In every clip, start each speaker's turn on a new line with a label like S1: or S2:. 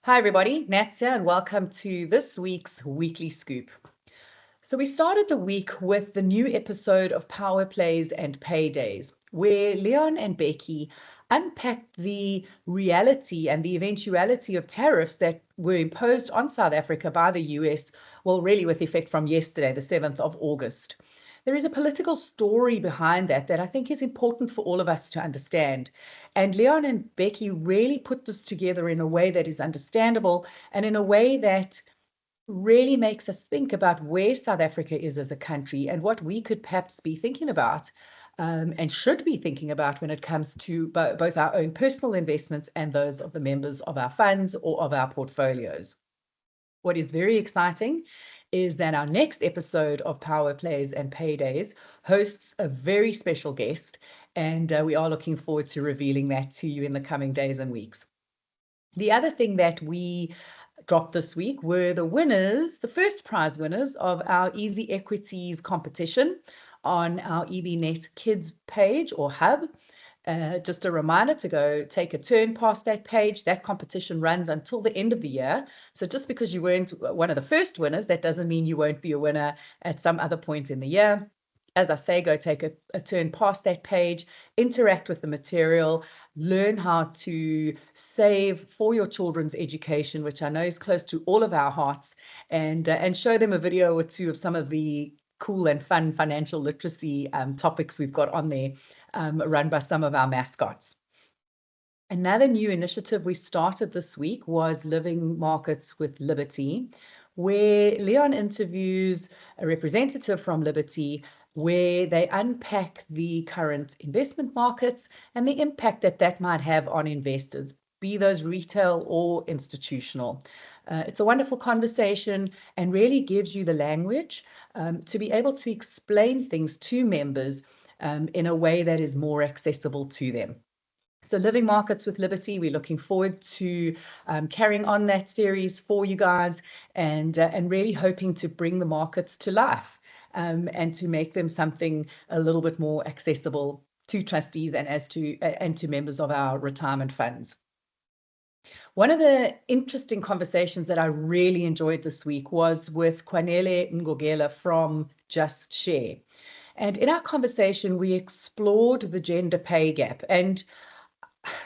S1: Hi, everybody. Nats here, and welcome to this week's Weekly Scoop. So, we started the week with the new episode of Power Plays and Paydays, where Leon and Becky unpacked the reality and the eventuality of tariffs that were imposed on South Africa by the US, well, really with effect from yesterday, the 7th of August. There is a political story behind that I think is important for all of us to understand. And Leon and Becky really put this together in a way that is understandable and in a way that really makes us think about where South Africa is as a country and what we could perhaps be thinking about and should be thinking about when it comes to both our own personal investments and those of the members of our funds or of our portfolios. What is very exciting is that our next episode of Power Plays and Paydays hosts a very special guest, and we are looking forward to revealing that to you in the coming days and weeks. The other thing that we dropped this week were the winners, the first prize winners of our Easy Equities competition on our EBNet Kids page or hub. Just a reminder to go take a turn past that page. That competition runs until the end of the year. So just because you weren't one of the first winners, that doesn't mean you won't be a winner at some other point in the year. As I say, go take a turn past that page, interact with the material, learn how to save for your children's education, which I know is close to all of our hearts, and show them a video or two of some of the cool and fun financial literacy topics we've got on there, run by some of our mascots. Another new initiative we started this week was Living Markets with Liberty, where Leon interviews a representative from Liberty, where they unpack the current investment markets and the impact that might have on investors, be those retail or institutional. It's a wonderful conversation and really gives you the language to be able to explain things to members in a way that is more accessible to them. So Living Markets with Liberty, we're looking forward to carrying on that series for you guys and really hoping to bring the markets to life and to make them something a little bit more accessible to trustees and to members of our retirement funds. One of the interesting conversations that I really enjoyed this week was with Kwanele Ngogela from Just Share. And in our conversation, we explored the gender pay gap. And,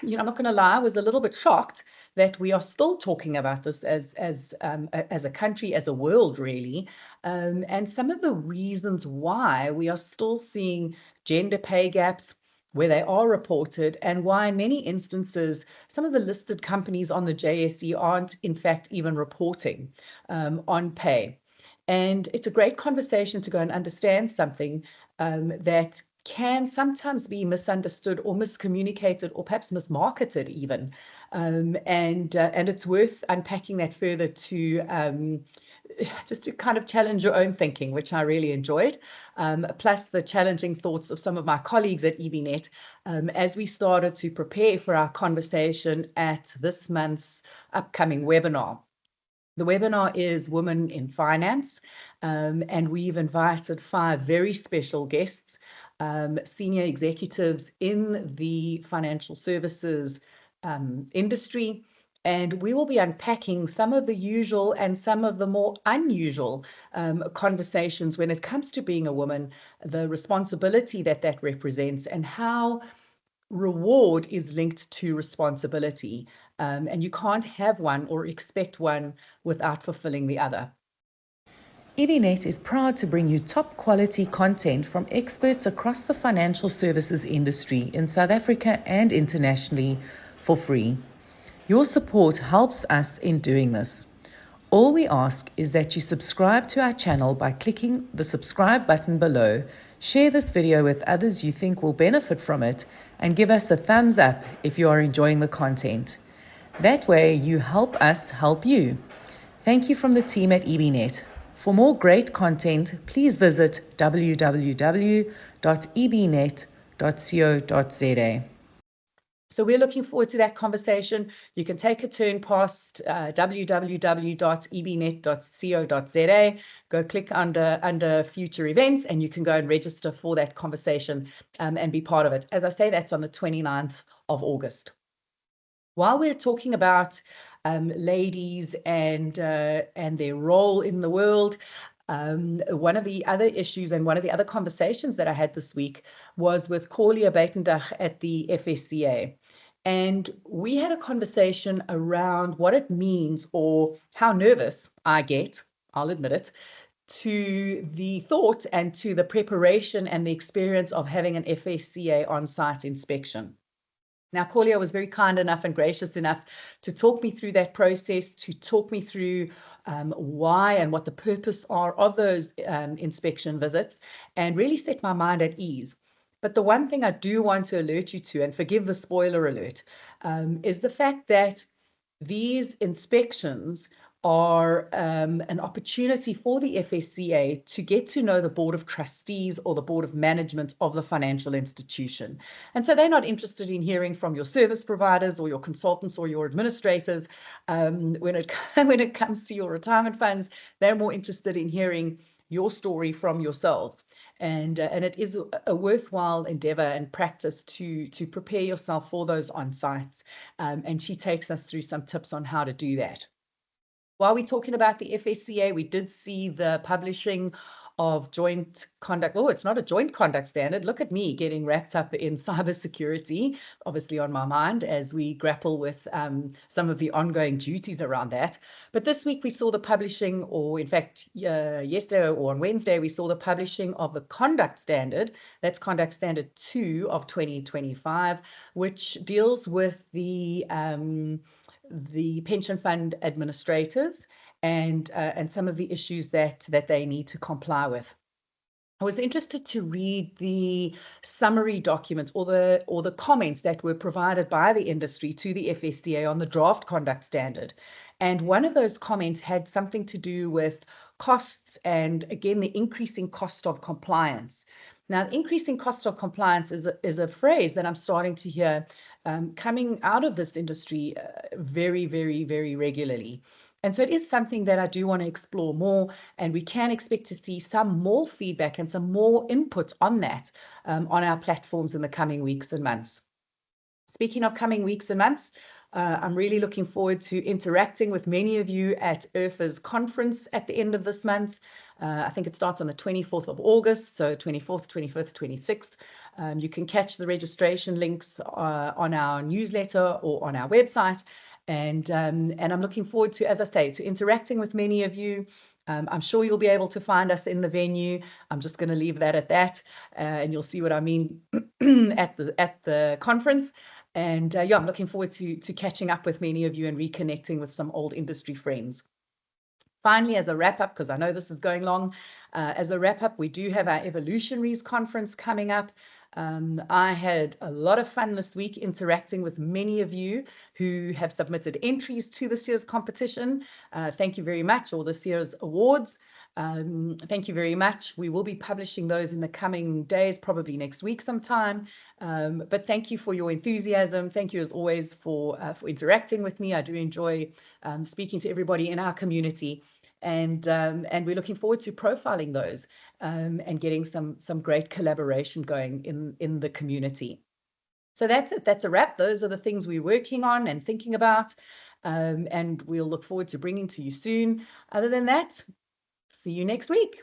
S1: I'm not going to lie, I was a little bit shocked that we are still talking about this as a country, as a world, really. And some of the reasons why we are still seeing gender pay gaps, where they are reported, and why in many instances some of the listed companies on the JSE aren't in fact even reporting on pay. And it's a great conversation to go and understand something that can sometimes be misunderstood or miscommunicated or perhaps mismarketed even. And it's worth unpacking that further to just to kind of challenge your own thinking, which I really enjoyed, plus the challenging thoughts of some of my colleagues at EBNet as we started to prepare for our conversation at this month's upcoming webinar. The webinar is Women in Finance, and we've invited 5 very special guests, senior executives in the financial services industry, and we will be unpacking some of the usual and some of the more unusual conversations when it comes to being a woman, the responsibility that represents, and how reward is linked to responsibility. And you can't have one or expect one without fulfilling the other.
S2: EBNet is proud to bring you top quality content from experts across the financial services industry in South Africa and internationally for free. Your support helps us in doing this. All we ask is that you subscribe to our channel by clicking the subscribe button below, share this video with others you think will benefit from it, and give us a thumbs up if you are enjoying the content. That way you help us help you. Thank you from the team at EBNet. For more great content, please visit www.ebnet.co.za.
S1: So we're looking forward to that conversation. You can take a turn past www.ebnet.co.za, go click under future events, and you can go and register for that conversation and be part of it. As I say, that's on the 29th of August. While we're talking about ladies and their role in the world. One of the other issues and one of the other conversations that I had this week was with Corlia Buitendach at the FSCA. And we had a conversation around what it means, or how nervous I get, I'll admit it, to the thought and to the preparation and the experience of having an FSCA on-site inspection. Now, Corlia was very kind enough and gracious enough to talk me through that process, to talk me through why and what the purpose are of those inspection visits, and really set my mind at ease. But the one thing I do want to alert you to, and forgive the spoiler alert, is the fact that these inspections are an opportunity for the FSCA to get to know the board of trustees or the board of management of the financial institution. And so they're not interested in hearing from your service providers or your consultants or your administrators. When it comes to your retirement funds, they're more interested in hearing your story from yourselves. And it is a worthwhile endeavor and practice to prepare yourself for those on-sites. And she takes us through some tips on how to do that. While we're talking about the FSCA, we did see the publishing of joint conduct. Oh, it's not a joint conduct standard. Look at me getting wrapped up in cybersecurity, obviously on my mind as we grapple with some of the ongoing duties around that. But this week we saw the publishing, or in fact, yesterday or on Wednesday, we saw the publishing of the conduct standard. That's Conduct Standard 2 of 2025, which deals with the pension fund administrators and some of the issues that they need to comply with. I was interested to read the summary documents or the comments that were provided by the industry to the FSCA on the draft conduct standard. And one of those comments had something to do with costs and, again, the increasing cost of compliance. Now, increasing cost of compliance is a phrase that I'm starting to hear coming out of this industry very, very, very regularly. And so it is something that I do want to explore more, and we can expect to see some more feedback and some more input on that on our platforms in the coming weeks and months. Speaking of coming weeks and months, I'm really looking forward to interacting with many of you at IRFA's conference at the end of this month. I think it starts on the 24th of August, so 24th, 25th, 26th. You can catch the registration links on our newsletter or on our website. And I'm looking forward to, as I say, to interacting with many of you. I'm sure you'll be able to find us in the venue. I'm just going to leave that at that, and you'll see what I mean at the conference. And yeah, I'm looking forward to catching up with many of you and reconnecting with some old industry friends. Finally, as a wrap-up, because I know this is going long, as a wrap-up, we do have our Evolutionaries conference coming up. I had a lot of fun this week interacting with many of you who have submitted entries to this year's competition. Thank you very much, or this year's awards. Thank you very much. We will be publishing those in the coming days, probably next week sometime. But thank you for your enthusiasm. Thank you as always for interacting with me. I do enjoy speaking to everybody in our community. And we're looking forward to profiling those and getting some great collaboration going in the community. So that's it. That's a wrap. Those are the things we're working on and thinking about, and we'll look forward to bringing to you soon. Other than that, see you next week.